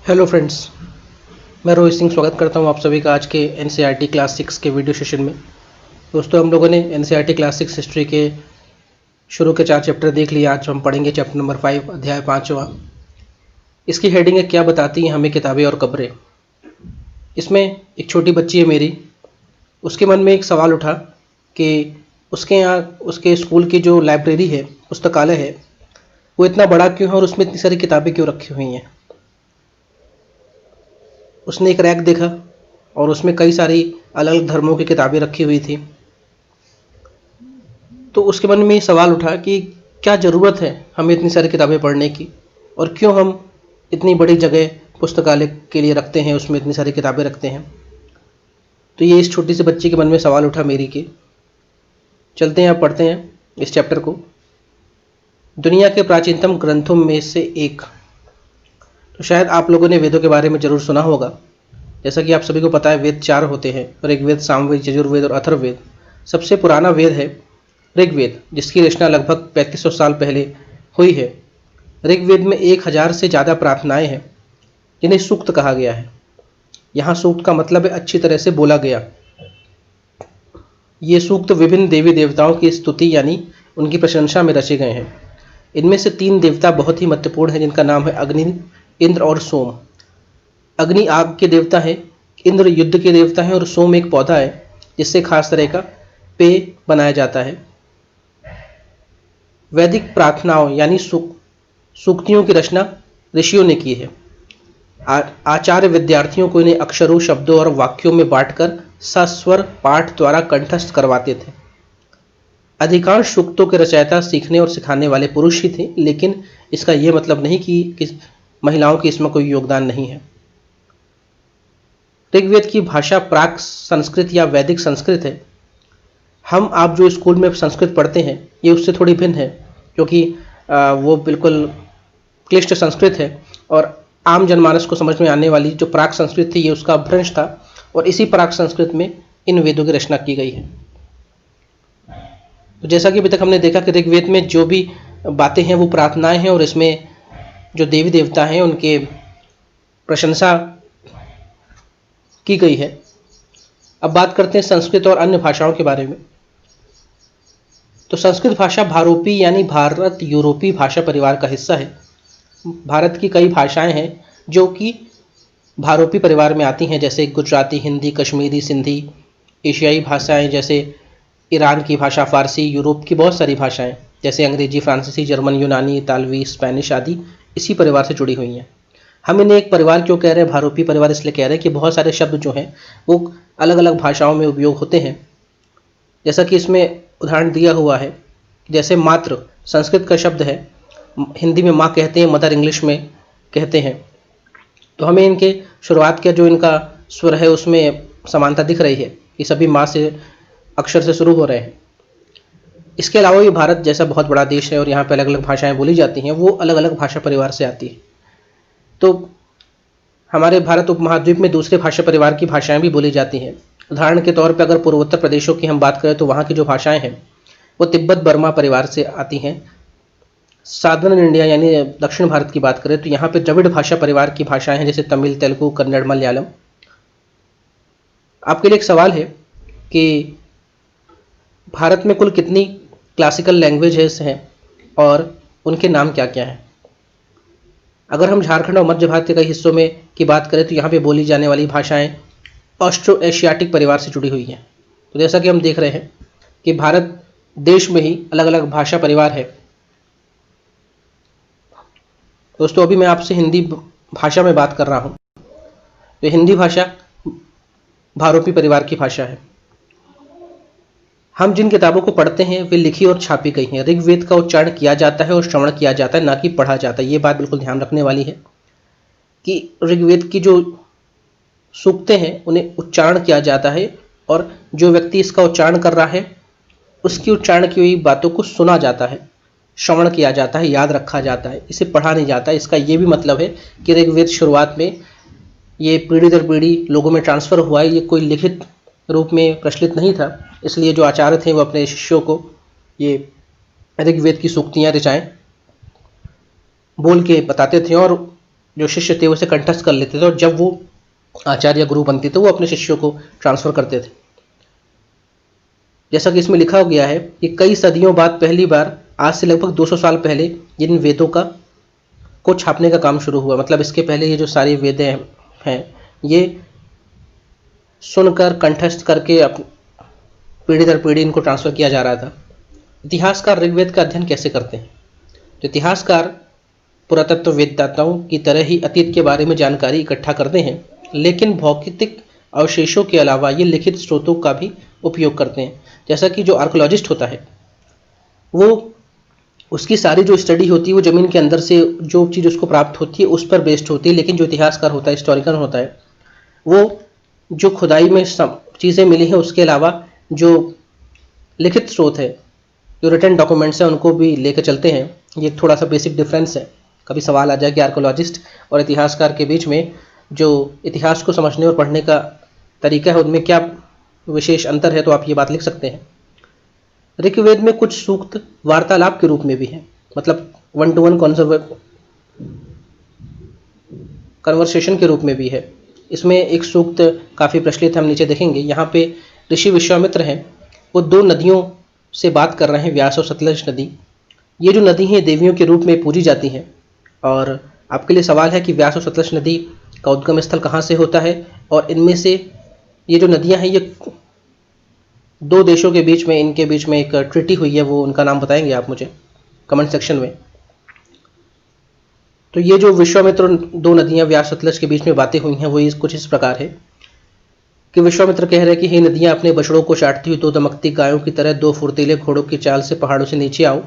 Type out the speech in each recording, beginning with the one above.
Hello friends, मैं रोहित सिंह स्वागत करता हूं आप सभी का आज के एनसीईआरटी क्लास 6 के वीडियो सेशन में। दोस्तों, हम लोगों ने एनसीईआरटी क्लास 6 हिस्ट्री के शुरू के 4 चैप्टर देख लिए। आज हम पढ़ेंगे चैप्टर नंबर 5, अध्याय 5वां। इसकी हेडिंग है, क्या बताती हैं हमें किताबें और कब्रें। इसमें एक छोटी बच्ची है मेरी, उसके मन में एक सवाल उठा कि उसके यहाँ उसके स्कूल की जो लाइब्रेरी है, पुस्तकालय है, वो इतना बड़ा क्यों है और उसमें इतनी सारी किताबें क्यों रखी हुई हैं। उसने एक रैक देखा और उसमें कई सारी अलग अलग धर्मों की किताबें रखी हुई थी। तो उसके मन में ये सवाल उठा कि क्या ज़रूरत है हमें इतनी सारी किताबें पढ़ने की, और क्यों हम इतनी बड़ी जगह पुस्तकालय के लिए रखते हैं, उसमें इतनी सारी किताबें रखते हैं। तो ये इस छोटी सी बच्ची के मन में सवाल उठा मेरी कि चलते हैं, आप पढ़ते हैं इस चैप्टर को। दुनिया के प्राचीनतम ग्रंथों में से एक। तो शायद आप लोगों ने वेदों के बारे में ज़रूर सुना होगा। जैसा कि आप सभी को पता है, वेद 4 होते हैं, और एक वेद सामवेद, यजुर्वेद और अथर्ववेद। सबसे पुराना वेद है ऋग्वेद, जिसकी रचना लगभग 3500 साल पहले हुई है। ऋग्वेद में 1000 से ज़्यादा प्रार्थनाएं हैं, जिन्हें सूक्त कहा गया है। यहाँ सूक्त का मतलब है अच्छी तरह से बोला गया। ये सूक्त विभिन्न देवी देवताओं की स्तुति यानी उनकी प्रशंसा में रचे गए हैं। इनमें से 3 देवता बहुत ही महत्वपूर्ण हैं, जिनका नाम है अग्नि, इंद्र और सोम। अग्नि आग के देवता हैं, इंद्र युद्ध के देवता हैं, और सोम एक पौधा है जिससे खास तरह का पेय बनाया जाता है। वैदिक प्रार्थनाओं यानी सूक्तियों की रचना ऋषियों ने की है। आचार्य विद्यार्थियों को इन्हें अक्षरों, शब्दों और वाक्यों में बांटकर सस्वर पाठ द्वारा कंठस्थ करवाते थे। अधिकांश सूक्तों के रचयिता सीखने और सिखाने वाले पुरुष ही थे, लेकिन इसका यह मतलब नहीं कि महिलाओं की इसमें कोई योगदान नहीं है। ऋग्वेद की भाषा प्राक संस्कृत या वैदिक संस्कृत है। आप जो स्कूल में संस्कृत पढ़ते हैं, ये उससे थोड़ी भिन्न है, क्योंकि वो बिल्कुल क्लिष्ट संस्कृत है, और आम जनमानस को समझ में आने वाली जो प्राक संस्कृत थी, ये उसका अपभ्रंश था, और इसी प्राक संस्कृत में इन वेदों की रचना की गई है। तो जैसा कि अभी तक हमने देखा कि ऋग्वेद में जो भी बातें हैं वो प्रार्थनाएं हैं, और इसमें जो देवी देवता हैं उनके प्रशंसा की गई है। अब बात करते हैं संस्कृत और अन्य भाषाओं के बारे में। तो संस्कृत भाषा भारोपी यानी भारत यूरोपीय भाषा परिवार का हिस्सा है। भारत की कई भाषाएं हैं जो कि भारोपी परिवार में आती हैं, जैसे गुजराती, हिंदी, कश्मीरी, सिंधी। एशियाई भाषाएं जैसे ईरान की भाषा, फारसी। यूरोप की बहुत सारी भाषाएं जैसे अंग्रेजी, फ्रांसीसी, जर्मन, यूनानी, इतालवी, स्पेनिश आदि इसी परिवार से जुड़ी हुई हैं। हम इन्हें एक परिवार क्यों कह रहे हैं, भारोपी परिवार, इसलिए कह रहे हैं कि बहुत सारे शब्द जो हैं वो अलग अलग भाषाओं में उपयोग होते हैं। जैसा कि इसमें उदाहरण दिया हुआ है, जैसे मातृ संस्कृत का शब्द है, हिंदी में माँ कहते हैं, मदर इंग्लिश में कहते हैं। तो हमें इनके शुरुआत का जो इनका स्वर है उसमें समानता दिख रही है कि सभी माँ से अक्षर से शुरू हो रहे हैं। इसके अलावा ये भारत जैसा बहुत बड़ा देश है और यहाँ पर अलग अलग भाषाएं बोली जाती हैं, वो अलग अलग भाषा परिवार से आती है। तो हमारे भारत उपमहाद्वीप में दूसरे भाषा परिवार की भाषाएं भी बोली जाती हैं। उदाहरण के तौर पर अगर पूर्वोत्तर प्रदेशों की हम बात करें तो वहाँ की जो भाषाएं हैं वो तिब्बत बर्मा परिवार से आती हैं। साउदर्न इंडिया यानी दक्षिण भारत की बात करें तो यहाँ पे द्रविड़ भाषा परिवार की भाषाएं हैं, जैसे तमिल, तेलुगु, कन्नड़, मलयालम। आपके लिए एक सवाल है कि भारत में कुल कितनी क्लासिकल लैंग्वेजेस हैं और उनके नाम क्या क्या हैं। अगर हम झारखंड और मध्य भारत के कई हिस्सों में की बात करें तो यहाँ पे बोली जाने वाली भाषाएं ऑस्ट्रो एशियाटिक परिवार से जुड़ी हुई हैं। तो जैसा कि हम देख रहे हैं कि भारत देश में ही अलग अलग भाषा परिवार है। दोस्तों, अभी मैं आपसे हिंदी भाषा में बात कर रहा हूँ। तो हिंदी भाषा भारोपी परिवार की भाषा है। हम जिन किताबों को पढ़ते हैं वे लिखी और छापी गई हैं। ऋग्वेद का उच्चारण किया जाता है और श्रवण किया जाता है, ना कि पढ़ा जाता है। ये बात बिल्कुल ध्यान रखने वाली है कि ऋग्वेद की जो सूक्तें हैं उन्हें उच्चारण किया जाता है, और जो व्यक्ति इसका उच्चारण कर रहा है उसकी उच्चारण की हुई बातों को सुना जाता है, श्रवण किया जाता है, याद रखा जाता है, इसे पढ़ा नहीं जाता। इसका ये भी मतलब है कि ऋग्वेद शुरुआत में ये पीढ़ी दर पीढ़ी लोगों में ट्रांसफ़र हुआ है, ये कोई लिखित रूप में प्रचलित नहीं था। इसलिए जो आचार्य थे वो अपने शिष्यों को ये ऋग्वेद की सूक्तियाँ, ऋचाएँ बोल के बताते थे, और जो शिष्य थे उसे कंठस्थ कर लेते थे और जब वो आचार्य गुरु बनते थे वो अपने शिष्यों को ट्रांसफर करते थे। जैसा कि इसमें लिखा गया है कि कई सदियों बाद पहली बार आज से लगभग 200 साल पहले इन वेदों का को छापने का काम शुरू हुआ। मतलब इसके पहले ये जो सारी वेदें हैं ये सुनकर कंठस्थ करके पीढ़ी दर पीढ़ी इनको ट्रांसफर किया जा रहा था। इतिहासकार ऋग्वेद का अध्ययन कैसे करते हैं? तो इतिहासकार पुरातत्व वेदताओं की तरह ही अतीत के बारे में जानकारी इकट्ठा करते हैं, लेकिन भौतिक अवशेषों के अलावा ये लिखित स्रोतों का भी उपयोग करते हैं। जैसा कि जो आर्कोलॉजिस्ट होता है वो उसकी सारी जो स्टडी होती है वो ज़मीन के अंदर से जो चीज़ उसको प्राप्त होती है उस पर बेस्ड होती है, लेकिन जो इतिहासकार होता है, हिस्टोरिकल होता है, वो जो खुदाई में चीज़ें मिली हैं उसके अलावा जो लिखित स्रोत है, जो रिटन डॉक्यूमेंट्स हैं, उनको भी लेकर चलते हैं। ये थोड़ा सा बेसिक डिफरेंस है। कभी सवाल आ जाए कि आर्कोलॉजिस्ट और इतिहासकार के बीच में जो इतिहास को समझने और पढ़ने का तरीका है उनमें क्या विशेष अंतर है, तो आप ये बात लिख सकते हैं। ऋग्वेद में कुछ सूक्त वार्तालाप के रूप में भी हैं, मतलब 1-to-1 कन्वर्सेशन के रूप में भी है। इसमें एक सूक्त काफ़ी प्रचलित है, हम नीचे देखेंगे। यहाँ पे ऋषि विश्वामित्र हैं, वो 2 नदियों से बात कर रहे हैं, व्यास और सतलज नदी। ये जो नदी हैं देवियों के रूप में पूजी जाती हैं। और आपके लिए सवाल है कि व्यास और सतलज नदी का उद्गम स्थल कहाँ से होता है, और इनमें से ये जो नदियाँ हैं ये 2 देशों के बीच में, इनके बीच में एक ट्रीटी हुई है, वो उनका नाम बताएंगे आप मुझे कमेंट सेक्शन में। तो ये जो विश्वामित्र 2 नदियाँ व्यास सतलज के बीच में बातें हुई हैं वो कुछ इस प्रकार है कि विश्वामित्र कह रहे हैं कि हे नदियाँ, अपने बछड़ों को चाटती हुई 2 दमकती गायों की तरह 2 फुर्तीले घोड़ों की चाल से पहाड़ों से नीचे आओ।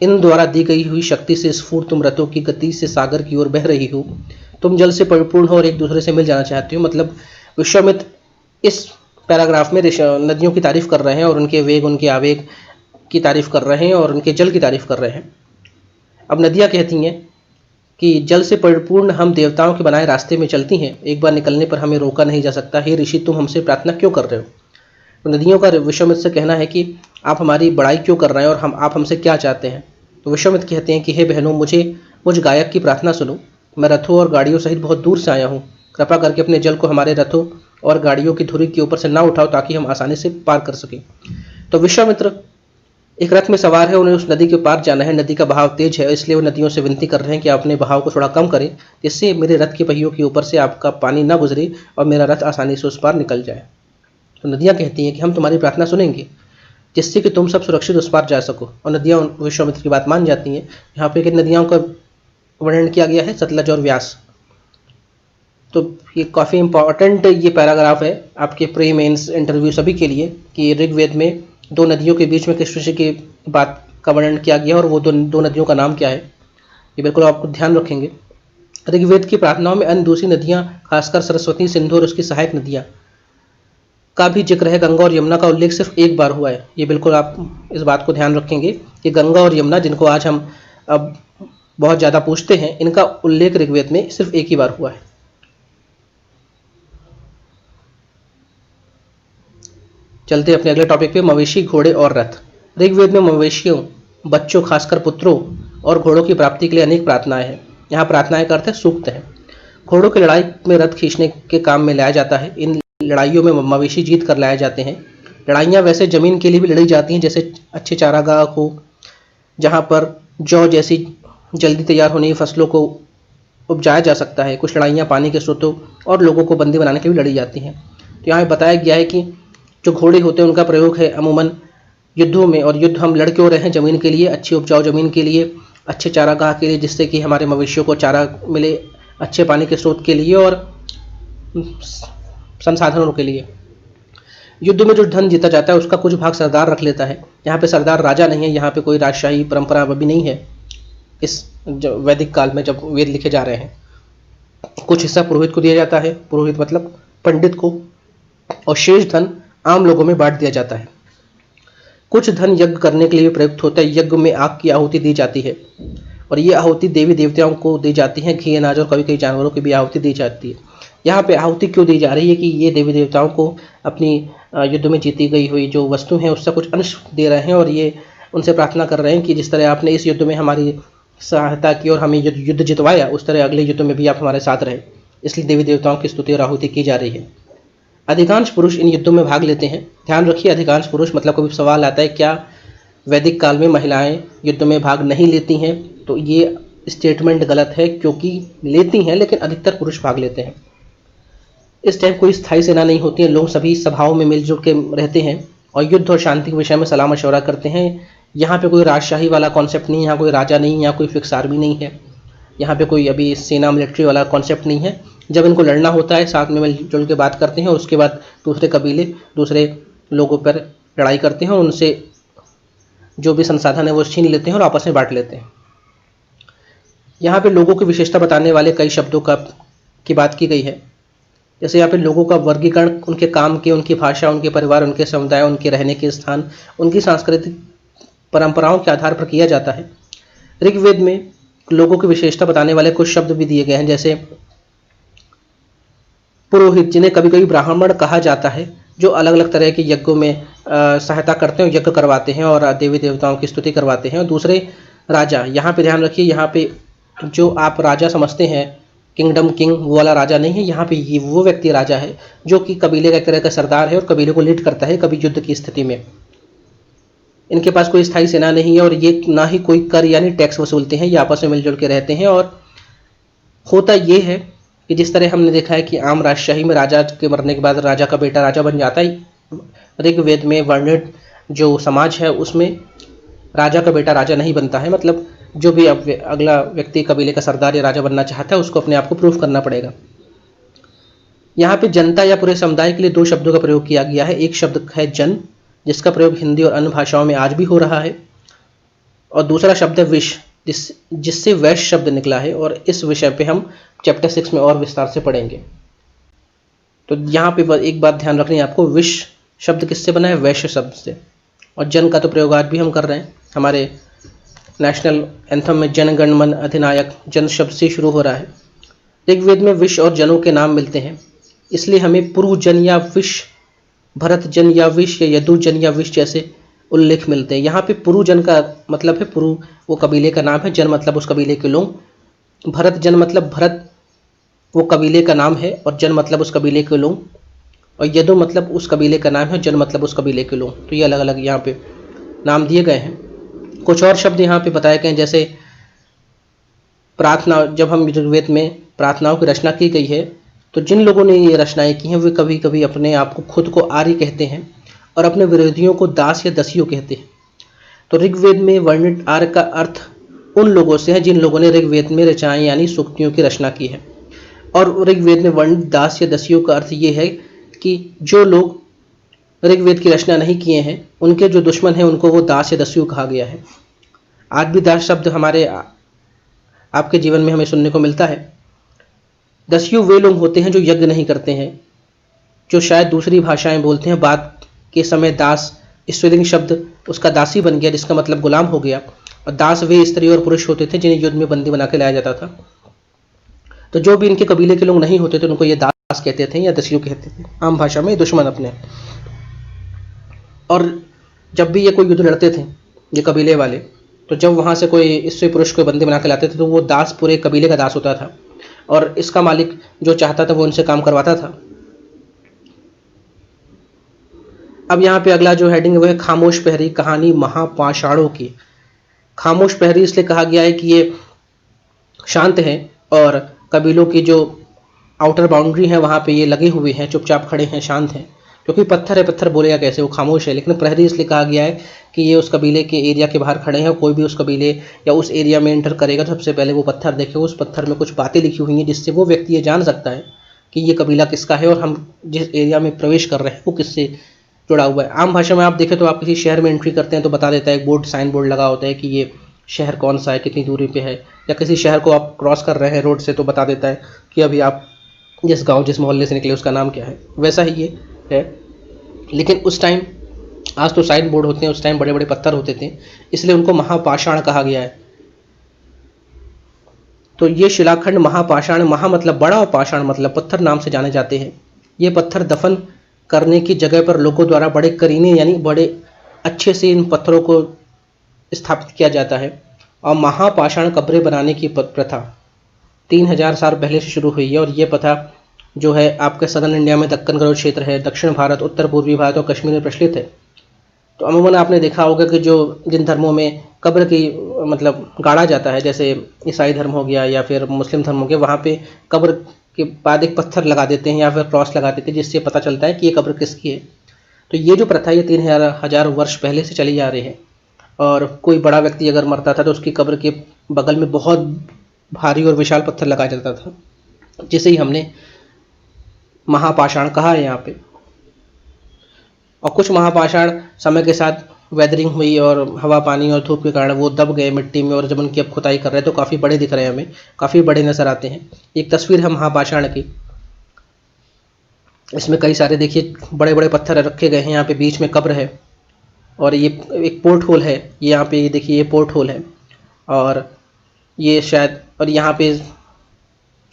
इन द्वारा दी गई हुई शक्ति से स्फूर्त तुम रथों की गति से सागर की ओर बह रही हो। तुम जल से परिपूर्ण हो और एक दूसरे से मिल जाना चाहती हो। मतलब विश्वामित्र इस पैराग्राफ में नदियों की तारीफ कर रहे हैं और उनके वेग, उनके आवेग की तारीफ कर रहे हैं और उनके जल की तारीफ कर रहे हैं। अब नदियाँ कहती हैं कि जल से परिपूर्ण हम देवताओं के बनाए रास्ते में चलती हैं, एक बार निकलने पर हमें रोका नहीं जा सकता। हे ऋषि, तुम हमसे प्रार्थना क्यों कर रहे हो? तो नदियों का विश्वामित्र से कहना है कि आप हमारी बड़ाई क्यों कर रहे हैं और आप हमसे क्या चाहते हैं? तो विश्वामित्र कहते हैं कि हे बहनों, मुझ गायक की प्रार्थना सुनो। मैं रथों और गाड़ियों सहित बहुत दूर से आया हूँ। कृपा करके अपने जल को हमारे रथों और गाड़ियों की धुरी के ऊपर से ना उठाओ ताकि हम आसानी से पार कर सकें। तो विश्वामित्र एक रथ में सवार है, उन्हें उस नदी के पार जाना है। नदी का बहाव तेज है, इसलिए वो नदियों से विनती कर रहे हैं कि आप अपने बहाव को थोड़ा कम करें, जिससे मेरे रथ के पहियों के ऊपर से आपका पानी ना गुजरे और मेरा रथ आसानी से उस पार निकल जाए। तो नदियाँ कहती हैं कि हम तुम्हारी प्रार्थना सुनेंगे, जिससे कि तुम सब सुरक्षित उस पार जा सको। और नदियाँ विश्वामित्र की बात मान जाती हैं। यहाँ पे किन नदियों का वर्णन किया गया है? सतलज और व्यास। तो ये काफ़ी इंपॉर्टेंट ये पैराग्राफ है आपके प्री मेंस इंटरव्यू सभी के लिए कि ऋग्वेद में 2 नदियों के बीच में किस ऋषि की बात का वर्णन किया गया और वो 2 नदियों का नाम क्या है, ये बिल्कुल आपको ध्यान रखेंगे। ऋग्वेद की प्रार्थनाओं में अन्य दूसरी नदियाँ, खासकर सरस्वती, सिंधु और उसकी सहायक नदियाँ का भी जिक्र है। गंगा और यमुना का उल्लेख सिर्फ एक बार हुआ है। ये बिल्कुल आप इस बात को ध्यान रखेंगे कि गंगा और यमुना, जिनको आज हम अब बहुत ज़्यादा पूछते हैं, इनका उल्लेख ऋग्वेद में सिर्फ एक ही बार हुआ है। चलते अपने अगले टॉपिक पे, मवेशी, घोड़े और रथ। ऋग्वेद में मवेशियों, बच्चों, खासकर पुत्रों और घोड़ों की प्राप्ति के लिए अनेक प्रार्थनाएं हैं। यहाँ प्रार्थनाएं का अर्थ है सूक्त है। घोड़ों की लड़ाई में रथ खींचने के काम में लाया जाता है। इन लड़ाइयों में मवेशी जीत कर लाए जाते हैं। लड़ाइयाँ वैसे जमीन के लिए भी लड़ी जाती हैं, जैसे अच्छे चारागाह को, जहाँ पर जौ जैसी जल्दी तैयार होने की फसलों को उपजाया जा सकता है। कुछ लड़ाइयाँ पानी के स्रोतों और लोगों को बंदी बनाने के लिए लड़ी जाती हैं। तो यहाँ बताया गया है कि जो घोड़े होते हैं उनका प्रयोग है अमूमन युद्धों में, और युद्ध हम लड़ क्यों रहे हैं? ज़मीन के लिए, अच्छी उपजाऊ ज़मीन के लिए, अच्छे चारागाह के लिए, जिससे कि हमारे मवेशियों को चारा मिले, अच्छे पानी के स्रोत के लिए और संसाधनों के लिए। युद्ध में जो धन जीता जाता है उसका कुछ भाग सरदार रख लेता है। यहाँ पे सरदार राजा नहीं है, यहाँ पे कोई राजशाही परंपरा अभी नहीं है। इस वैदिक काल में जब वेद लिखे जा रहे हैं, कुछ हिस्सा पुरोहित को दिया जाता है, पुरोहित मतलब पंडित को, और शेष धन आम लोगों में बांट दिया जाता है। कुछ धन यज्ञ करने के लिए प्रयुक्त होता है। यज्ञ में आग की आहुति दी जाती है और ये आहुति देवी देवताओं को दी जाती है। घी, अनाज और कभी कभी जानवरों की भी आहुति दी जाती है। यहाँ पे आहुति क्यों दी जा रही है कि ये देवी देवताओं को अपनी युद्ध में जीती गई हुई जो वस्तु हैं उससे कुछ अंश दे रहे हैं और ये उनसे प्रार्थना कर रहे हैं कि जिस तरह आपने इस युद्ध में हमारी सहायता की और हमें युद्ध जितवाया, उस तरह अगले युद्ध में भी आप हमारे साथ रहे, इसलिए देवी देवताओं की स्तुति और आहुति की जा रही है। अधिकांश पुरुष इन युद्धों में भाग लेते हैं। ध्यान रखिए, अधिकांश पुरुष मतलब कभी सवाल आता है क्या वैदिक काल में महिलाएं युद्ध में भाग नहीं लेती हैं, तो ये स्टेटमेंट गलत है, क्योंकि लेती हैं लेकिन अधिकतर पुरुष भाग लेते हैं। इस टाइम कोई स्थायी सेना नहीं होती है, लोग सभी सभाओं में मिलजुल के रहते हैं और युद्ध और शांति के विषय में सलाह मशवरा करते हैं। यहाँ पे कोई राजशाही वाला कॉन्सेप्ट नहीं है, यहाँ कोई राजा नहीं है, यहाँ कोई फिक्स आर्मी नहीं है, यहाँ पे कोई अभी सेना मिलिट्री वाला कॉन्सेप्ट नहीं है। जब इनको लड़ना होता है साथ में मिलजुल के बात करते हैं और उसके बाद दूसरे कबीले दूसरे लोगों पर लड़ाई करते हैं और उनसे जो भी संसाधन है वो छीन लेते हैं और आपस में बांट लेते हैं। यहाँ पे लोगों की विशेषता बताने वाले कई शब्दों की बात की गई है। जैसे यहाँ पे लोगों का वर्गीकरण उनके काम के, उनकी भाषा, उनके परिवार, उनके समुदाय, उनके रहने के स्थान, उनकी सांस्कृतिक परंपराओं के आधार पर किया जाता है। ऋग्वेद में लोगों की विशेषता बताने वाले कुछ शब्द भी दिए गए हैं, जैसे पुरोहित, जिन्हें कभी कभी ब्राह्मण कहा जाता है, जो अलग अलग तरह के यज्ञों में सहायता करते हैं, यज्ञ करवाते हैं और देवी देवताओं की स्तुति करवाते हैं। और दूसरे राजा, यहाँ पे ध्यान रखिए, यहाँ पे जो आप राजा समझते हैं किंगडम किंग, वो वाला राजा नहीं है। यहाँ पे ये वो व्यक्ति राजा है जो कि कबीले का एक तरह का सरदार है और कबीले को लीड करता है कभी युद्ध की स्थिति में। इनके पास कोई स्थायी सेना नहीं है और ये ना ही कोई कर यानी टैक्स वसूलते हैं, ये आपस में मिलजुल के रहते हैं। और होता ये है कि जिस तरह हमने देखा है कि आम राजशाही में राजा के मरने के बाद राजा का बेटा राजा बन जाता है, ऋग्वेद में वर्णित जो समाज है उसमें राजा का बेटा राजा नहीं बनता है। मतलब जो भी अगला व्यक्ति कबीले का सरदार या राजा बनना चाहता है उसको अपने आप को प्रूव करना पड़ेगा। यहाँ पे जनता या पूरे समुदाय के लिए दो शब्दों का प्रयोग किया गया है। एक शब्द है जन, जिसका प्रयोग हिंदी और अन्य भाषाओं में आज भी हो रहा है, और दूसरा शब्द है विश, जिससे वैश्य शब्द निकला है। और इस विषय पे हम चैप्टर 6 में और विस्तार से पढ़ेंगे। तो यहाँ पे एक बात ध्यान रखनी है आपको, विश शब्द किससे बना है? वैश्य शब्द से। और जन का तो प्रयोग आज भी हम कर रहे हैं। हमारे नेशनल एंथम में जन गण मन अधिनायक जन शब्द से शुरू हो रहा है। ऋग्वेद में विश और जनों के नाम मिलते हैं, इसलिए हमें पुरु जन या विश, भरत जन या विश या यदु जन या विश जैसे उल्लेख मिलते हैं। यहाँ पे पुरु जन का मतलब है पुरु वो कबीले का नाम है, जन मतलब उस कबीले के लोग, भरत जन मतलब भरत वो कबीले का नाम है और जन मतलब उस कबीले के लोग, और यदु मतलब उस कबीले का नाम है, जन मतलब उस कबीले के लोग। तो ये अलग अलग यहाँ पे नाम दिए गए हैं। कुछ और शब्द यहाँ पे बताए गए हैं, जैसे प्रार्थना। जब हम ऋग्वेद में प्रार्थनाओं की रचना की गई है तो जिन लोगों ने ये रचनाएं की हैं वे कभी कभी अपने आप को खुद को आर्य कहते हैं और अपने विरोधियों को दास या दस्यु कहते हैं। तो ऋग्वेद में वर्णित आर्य का अर्थ उन लोगों से है जिन लोगों ने ऋग्वेद में रचनाएं यानी सूक्तियों की रचना की है। और ऋग्वेद में वर्णित दास या दस्यु का अर्थ ये है कि जो लोग ऋग्वेद की रचना नहीं किए हैं उनके जो दुश्मन हैं उनको वो दास या दस्यु कहा गया है। आज भी दास शब्द हमारे आपके जीवन में हमें सुनने को मिलता है। दस्यु वे लोग होते हैं जो यज्ञ नहीं करते हैं, जो शायद दूसरी भाषाएं बोलते हैं। बात के समय दास स्त्रीलिंग शब्द उसका दासी बन गया, जिसका मतलब गुलाम हो गया। और दास वे स्त्री और पुरुष होते थे जिन्हें युद्ध में बंदी बना के लाया जाता था। तो जो भी इनके कबीले के लोग नहीं होते थे उनको ये दास कहते थे या दस्यु कहते थे, आम भाषा में दुश्मन अपने। और जब भी ये कोई युद्ध लड़ते थे ये कबीले वाले, तो जब वहाँ से कोई स्त्री पुरुष को बंदी बना के लाते थे तो वो दास पूरे कबीले का दास होता था और इसका मालिक जो चाहता था वो उनसे काम करवाता था। अब यहाँ पे अगला जो हेडिंग है वो है खामोश प्रहरी कहानी महापाषाणों की। खामोश प्रहरी इसलिए कहा गया है कि ये शांत है और कबीलों की जो आउटर बाउंड्री है वहाँ पे ये लगे हुए हैं, चुपचाप खड़े हैं, शांत हैं। क्योंकि पत्थर है, पत्थर बोलेगा कैसे, वो खामोश है। लेकिन प्रहरी इसलिए कहा गया है कि ये उस कबीले के एरिया के बाहर खड़े हैं। कोई भी उस कबीले या उस एरिया में एंटर करेगा तो सबसे पहले वो पत्थर देखे, उस पत्थर में कुछ बातें लिखी हुई हैं जिससे वो व्यक्ति ये जान सकता है कि ये कबीला किसका है और हम जिस एरिया में प्रवेश कर रहे हैं वो किससे जुड़ा हुआ है। आम भाषा में आप देखें तो आप किसी शहर में एंट्री करते हैं तो बता देता है, एक बोर्ड साइन बोर्ड लगा होता है कि ये शहर कौन सा है, कितनी दूरी पे है। या किसी शहर को आप क्रॉस कर रहे हैं रोड से तो बता देता है कि अभी आप जिस गांव जिस मोहल्ले से निकले उसका नाम क्या है। वैसा ही ये है। लेकिन उस टाइम, आज तो साइन बोर्ड होते हैं, उस टाइम बड़े बड़े पत्थर होते थे, इसलिए उनको महापाषाण कहा गया है। तो ये शिलाखंड महापाषाण, महा मतलब बड़ा और पाषाण मतलब पत्थर नाम से जाने जाते हैं। ये पत्थर दफन करने की जगह पर लोगों द्वारा बड़े करीने यानी बड़े अच्छे से इन पत्थरों को स्थापित किया जाता है और महापाषाण कब्रें बनाने की प्रथा 3000 साल पहले से शुरू हुई है। और ये प्रथा जो है आपके सदर्न इंडिया में दक्कन गढ़वाल क्षेत्र है, दक्षिण भारत, उत्तर पूर्वी भारत और कश्मीर में प्रचलित है। तो अमूमन आपने देखा होगा कि जो जिन धर्मों में कब्र की मतलब गाड़ा जाता है, जैसे ईसाई धर्म हो गया या फिर मुस्लिम धर्म हो गया, वहाँ पे कब्र के बाद एक पत्थर लगा देते हैं या फिर क्रॉस लगा देते हैं, जिससे पता चलता है कि ये कब्र किसकी है। तो ये जो प्रथा ये 3000 वर्ष पहले से चली आ रही है। और कोई बड़ा व्यक्ति अगर मरता था तो उसकी कब्र के बगल में बहुत भारी और विशाल पत्थर लगाया जाता था, जिसे ही हमने महापाषाण कहा है यहाँ पे। और कुछ महापाषाण समय के साथ वेदरिंग हुई और हवा, पानी और धूप के कारण वो दब गए मिट्टी में, और जब उनकी अब खुदाई कर रहे हैं तो काफ़ी बड़े दिख रहे हैं, हमें काफ़ी बड़े नज़र आते हैं। एक तस्वीर है महापाषाण की, इसमें कई सारे देखिए बड़े बड़े पत्थर रखे गए हैं। यहाँ पे बीच में कब्र है और ये एक पोर्ट होल है। ये यहाँ पे देखिए ये पोर्ट होल है, और ये शायद, और यहाँ पे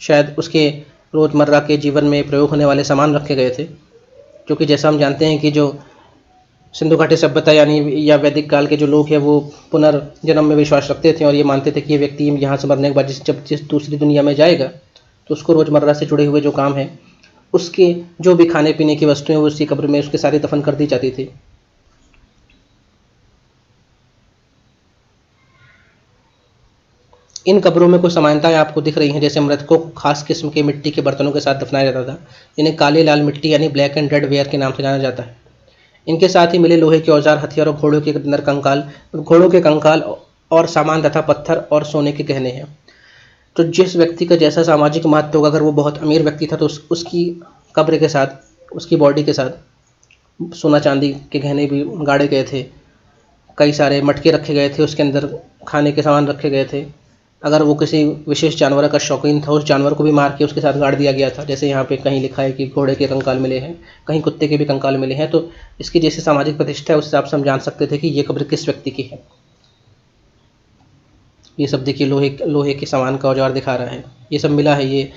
शायद उसके रोज़मर्रा के जीवन में प्रयोग होने वाले सामान रखे गए थे, क्योंकि जैसा हम जानते हैं कि जो सिंधु घाटी सभ्यता यानी या वैदिक काल के जो लोग हैं वो पुनर्जन्म में विश्वास रखते थे, और ये मानते थे कि ये व्यक्ति यहाँ से मरने के बाद जिस दूसरी दुनिया में जाएगा तो उसको रोज़मर्रा से जुड़े हुए जो काम है, उसके जो भी खाने पीने की वस्तुएं वो उसकी कब्र में उसके सारी दफन कर दी जाती थी। इन कब्रों में कुछ समानताएं आपको दिख रही हैं, जैसे मृतकों को खास किस्म के मिट्टी के बर्तनों के साथ दफनाया जाता था, जिन्हें काले लाल मिट्टी यानी ब्लैक एंड रेड वेयर के नाम से जाना जाता है। इनके साथ ही मिले लोहे के औजार, हथियार और घोड़ों के कंकाल और सामान तथा पत्थर और सोने के गहने हैं। तो जिस व्यक्ति का जैसा सामाजिक महत्व होगा, अगर वो बहुत अमीर व्यक्ति था तो उसकी कब्र के साथ, उसकी बॉडी के साथ सोना चांदी के गहने भी गाड़े गए थे, कई सारे मटके रखे गए थे, उसके अंदर खाने के सामान रखे गए थे। अगर वो किसी विशेष जानवर का शौकीन था, उस जानवर को भी मार के उसके साथ गाड़ दिया गया था, जैसे यहाँ पे कहीं लिखा है कि घोड़े के कंकाल मिले हैं, कहीं कुत्ते के भी कंकाल मिले हैं। तो इसकी जैसे सामाजिक प्रतिष्ठा है उस हिसाब से हम जान सकते थे कि ये कब्र किस व्यक्ति की है। ये सब देखिए लोहे के सामान का औजार दिखा रहा है, ये सब मिला है। ये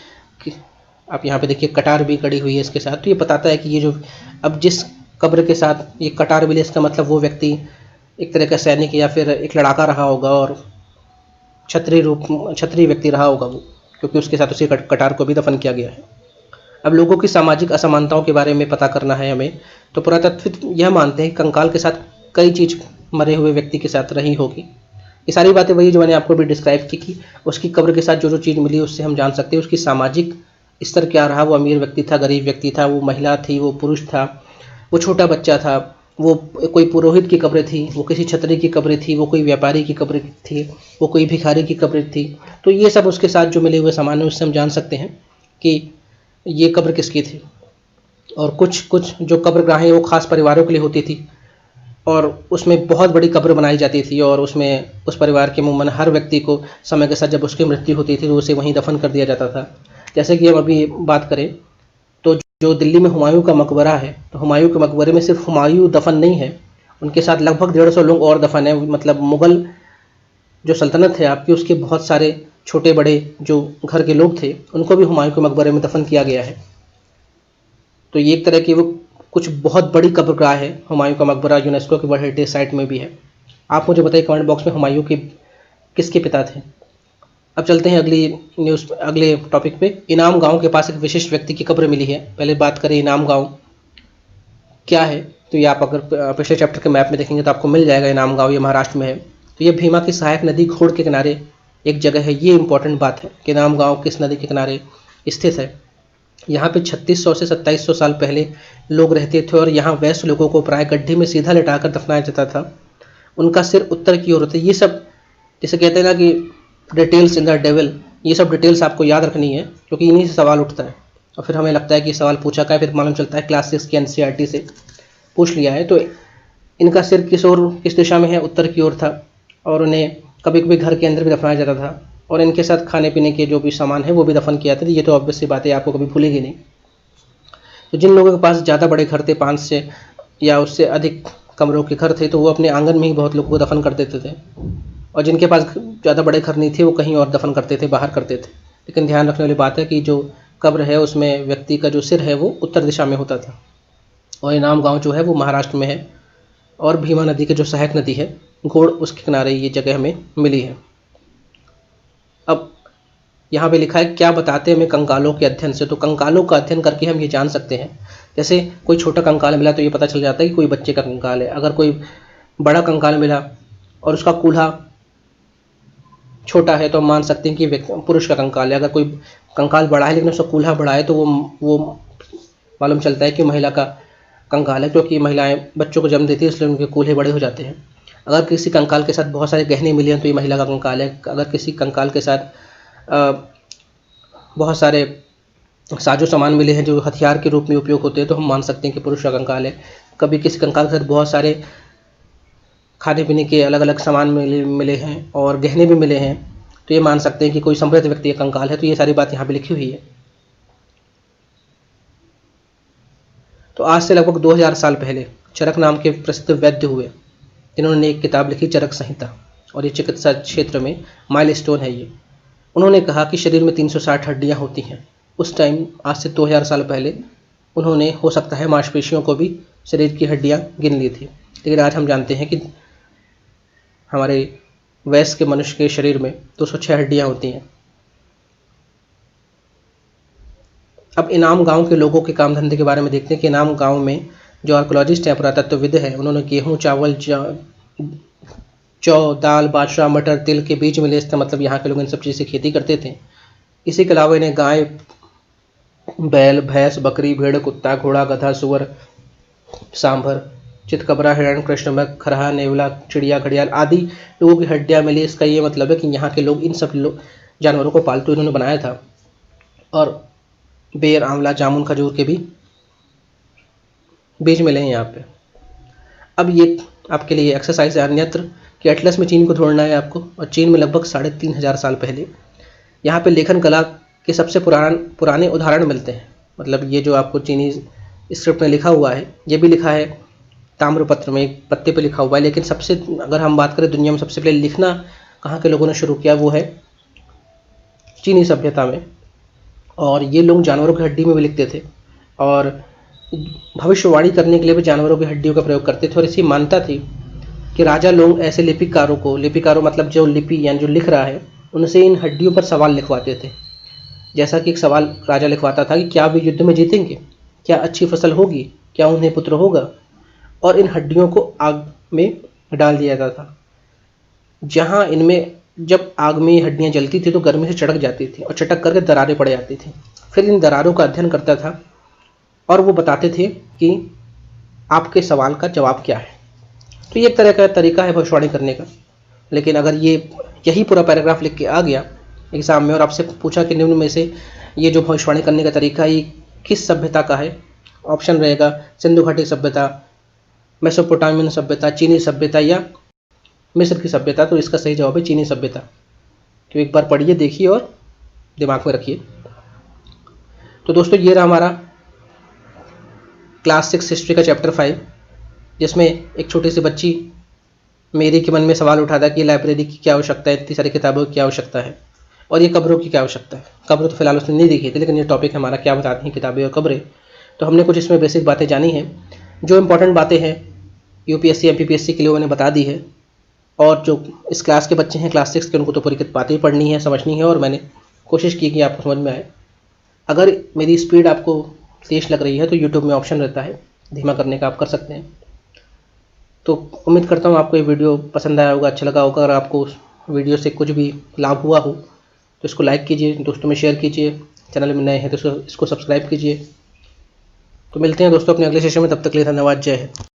आप यहाँ पे देखिए कटार भी कड़ी हुई है इसके साथ, तो ये बताता है कि ये जो अब जिस कब्र के साथ ये कटार मिले, इसका मतलब वो व्यक्ति एक तरह का सैनिक या फिर एक लड़ाका रहा होगा, और क्षत्रिय व्यक्ति रहा होगा वो, क्योंकि उसके साथ उसी कटार को भी दफन किया गया है। अब लोगों की सामाजिक असमानताओं के बारे में पता करना है हमें, तो पुरातत्वविद यह मानते हैं कि कंकाल के साथ कई चीज़ मरे हुए व्यक्ति के साथ रही होगी। ये सारी बातें वही जो मैंने आपको भी डिस्क्राइब की कि उसकी कब्र के साथ जो जो चीज़ मिली उससे हम जान सकते हैं उसकी सामाजिक स्तर क्या रहा। वो अमीर व्यक्ति था, गरीब व्यक्ति था, वो महिला थी, वो पुरुष था, वो छोटा बच्चा था, वो कोई पुरोहित की कब्र थी, वो किसी क्षत्रिय की कब्र थी, वो कोई व्यापारी की कब्र थी, वो कोई भिखारी की कब्र थी। तो ये सब उसके साथ जो मिले हुए सामान है उससे हम जान सकते हैं कि ये कब्र किसकी थी। और कुछ जो कब्रगाहें वो खास परिवारों के लिए होती थी, और उसमें बहुत बड़ी कब्र बनाई जाती थी, और उसमें उस परिवार के अमूमन हर व्यक्ति को समय के साथ जब उसकी मृत्यु होती थी तो उसे वहीं दफन कर दिया जाता था। जैसे कि हम अभी बात करें तो जो दिल्ली में हुमायूं का मकबरा है, तो हुमायूं के मकबरे में सिर्फ हुमायूं दफन नहीं है, उनके साथ लगभग 150 लोग और दफन है। मतलब मुग़ल जो सल्तनत है आपकी, उसके बहुत सारे छोटे बड़े जो घर के लोग थे उनको भी हुमायूं के मकबरे में दफन किया गया है। तो ये एक तरह की वो कुछ बहुत बड़ी कब्रगाह है। हुमायूं का मकबरा यूनेस्को की वर्ल्ड हेरिटेज साइट में भी है। आप मुझे बताइए कमेंट बॉक्स में हुमायूं के किसके पिता थे। अब चलते हैं अगले टॉपिक पे। इनाम गांव के पास एक विशिष्ट व्यक्ति की कब्र मिली है। पहले बात करें इनाम गांव क्या है, तो ये आप अगर पिछले चैप्टर के मैप में देखेंगे तो आपको मिल जाएगा। इनाम गांव ये महाराष्ट्र में है। तो ये भीमा की सहायक नदी घोड़ के किनारे एक जगह है। ये इंपॉर्टेंट बात है कि इनाम गांव किस नदी के किनारे स्थित है। यहाँ पे 3600 से 2700 साल पहले लोग रहते थे, और यहाँ वैश्य लोगों को प्राय गड्ढे में सीधा लिटाकर दफनाया जाता था। उनका सिर उत्तर की ओर होता है। ये सब जैसे कहते हैं ना कि डिटेल्स इन द डेविल, ये सब डिटेल्स आपको याद रखनी है, क्योंकि इन्हीं से सवाल उठता है और फिर हमें लगता है कि सवाल पूछा का है, फिर मालूम चलता है क्लास 6 की एनसीईआरटी से पूछ लिया है। तो इनका सिर किस दिशा में है, उत्तर की ओर था, और उन्हें कभी कभी घर के अंदर भी दफनाया जाता था, और इनके साथ खाने पीने के जो भी सामान है वो भी दफन किया था। ये तो ऑब्वियस सी बात है, आपको कभी भूलेगी नहीं। तो जिन लोगों के पास ज़्यादा बड़े घर थे, 5 से या उससे अधिक कमरों के घर थे, तो वो अपने आंगन में ही बहुत लोगों को दफन कर देते थे, और जिनके पास ज़्यादा बड़े घर नहीं थे वो कहीं और दफन करते थे, बाहर करते थे। लेकिन ध्यान रखने वाली बात है कि जो कब्र है उसमें व्यक्ति का जो सिर है वो उत्तर दिशा में होता था। और इनाम गांव जो है वो महाराष्ट्र में है, और भीमा नदी की जो सहायक नदी है घोड़, उसके किनारे ये जगह हमें मिली है। अब यहाँ पे लिखा है क्या बताते हैं हमें कंकालों के अध्ययन से। तो कंकालों का अध्ययन करके हम ये जान सकते हैं, जैसे कोई छोटा कंकाल मिला तो ये पता चल जाता है कि कोई बच्चे का कंकाल है। अगर कोई बड़ा कंकाल मिला और उसका कूल्हा छोटा है तो हम मान सकते हैं कि पुरुष का कंकाल है। अगर कोई कंकाल बड़ा है लेकिन उसका कूल्हा बड़ा है तो वो मालूम चलता है कि महिला का कंकाल है, क्योंकि महिलाएं बच्चों को जन्म देती है इसलिए उनके कूल्हे बड़े हो जाते हैं। अगर किसी कंकाल के साथ बहुत सारे गहने मिले हैं तो ये महिला का कंकाल है। अगर किसी कंकाल के साथ बहुत सारे साजो सामान मिले हैं जो हथियार के रूप में उपयोग होते हैं तो हम मान सकते हैं कि पुरुष का कंकाल है। कभी किसी कंकाल के साथ बहुत सारे खाने पीने के अलग अलग सामान मिले हैं और गहने भी मिले हैं तो ये मान सकते हैं कि कोई समृद्ध व्यक्ति का कंकाल है। तो ये सारी बात यहाँ पे लिखी हुई है। तो आज से लगभग 2000 साल पहले चरक नाम के प्रसिद्ध वैद्य हुए, जिन्होंने एक किताब लिखी चरक संहिता, और ये चिकित्सा क्षेत्र में माइलस्टोन है ये। उन्होंने कहा कि शरीर में 360 हड्डियाँ होती हैं। उस टाइम आज से 2000 साल पहले उन्होंने हो सकता है मांसपेशियों को भी शरीर की हड्डियाँ गिन ली थी, लेकिन आज हम जानते हैं कि हमारे वयस्क के मनुष्य के शरीर में 206 हड्डियाँ होती हैं। अब इनाम गांव के लोगों के काम धंधे के बारे में देखते हैं कि इनाम गांव में जो आर्कोलॉजिस्ट हैं, पुरातत्वविद हैं, उन्होंने गेहूँ, चावल, जौ, दाल, बाजरा, मटर, तिल के बीज मिले थे। मतलब यहाँ के लोग इन सब चीज़ से खेती करते थे। इसी के अलावा इन्हें गाय, बैल, भैंस, बकरी, भेड़, कुत्ता, घोड़ा, गधा, सुअर, सांभर, चितकबरा, हिरण, कृष्णमृग, खरहा, नेवला, चिड़िया, घड़ियाल आदि लोगों की हड्डियाँ मिली। इसका ये मतलब है कि यहाँ के लोग इन सब जानवरों को पालतू इन्होंने बनाया था। और बेर, आंवला, जामुन, खजूर के भी बीज मिले हैं यहाँ पे। अब ये आपके लिए एक्सरसाइज है अन्यत्र कि एटलस में चीन को ढूंढना है आपको, और चीन में लगभग 3500 साल पहले यहाँ पे लेखन कला के सबसे पुराने उदाहरण मिलते हैं। मतलब ये जो आपको चीनी स्क्रिप्ट में लिखा हुआ है, ये भी लिखा है ताम्रपत्र में, एक पत्ते पे लिखा हुआ है। लेकिन सबसे अगर हम बात करें दुनिया में सबसे पहले लिखना कहाँ के लोगों ने शुरू किया, वो है चीनी सभ्यता में। और ये लोग जानवरों की हड्डी में भी लिखते थे और भविष्यवाणी करने के लिए भी जानवरों की हड्डियों का प्रयोग करते थे। और ऐसी मान्यता थी कि राजा लोग ऐसे लिपिकारों मतलब जो लिपि यानी जो लिख रहा है, उनसे इन हड्डियों पर सवाल लिखवाते थे। जैसा कि एक सवाल राजा लिखवाता था कि क्या वे युद्ध में जीतेंगे, क्या अच्छी फसल होगी, क्या उन्हें पुत्र होगा, और इन हड्डियों को आग में डाल दिया जाता था। जहाँ इनमें जब आग में हड्डियाँ जलती थी तो गर्मी से चटक जाती थी और चटक करके दरारें पड़ जाती थी। फिर इन दरारों का अध्ययन करता था और वो बताते थे कि आपके सवाल का जवाब क्या है। तो ये एक तरह का तरीका है भविष्यवाणी करने का। लेकिन अगर यही पूरा पैराग्राफ लिख के आ गया एग्ज़ाम में और आपसे पूछा कि निम्न में से ये जो भविष्यवाणी करने का तरीका है ये किस सभ्यता का है, ऑप्शन रहेगा सिंधु घाटी सभ्यता, मेसोपोटामियन सभ्यता, चीनी सभ्यता या मिस्र की सभ्यता। तो इसका सही जवाब है चीनी सभ्यता। तो एक बार पढ़िए, देखिए और दिमाग में रखिए। तो दोस्तों ये रहा हमारा क्लास 6 हिस्ट्री का चैप्टर 5, जिसमें एक छोटी सी बच्ची मेरी के मन में सवाल उठाता कि लाइब्रेरी की क्या आवश्यकता है, इतनी सारी किताबों की क्या आवश्यकता है, और ये कब्रों की क्या आवश्यकता है। कब्र तो फिलहाल उसने नहीं देखी थी, लेकिन ये टॉपिक हमारा क्या बताती हैं किताबें और कब्रें। तो हमने कुछ इसमें बेसिक बातें जानी हैं। जो इंपॉर्टेंट बातें हैं यूपीएससी MPPSC के लिए मैंने बता दी है। और जो इस क्लास के बच्चे हैं क्लास 6 के, उनको तो पूरी बातें पढ़नी है, समझनी है, और मैंने कोशिश की कि आपको समझ में आए। अगर मेरी स्पीड आपको तेज लग रही है तो यूट्यूब में ऑप्शन रहता है धीमा करने का, आप कर सकते हैं। तो उम्मीद करता हूँ आपको ये वीडियो पसंद आया होगा, अच्छा लगा होगा। अगर आपको वीडियो से कुछ भी लाभ हुआ हो तो इसको लाइक कीजिए, दोस्तों में शेयर कीजिए, चैनल में नए हैं तो इसको सब्सक्राइब कीजिए। तो मिलते हैं दोस्तों अपने अगले सेशन में, तब तक के लिए धन्यवाद, जय हिंद।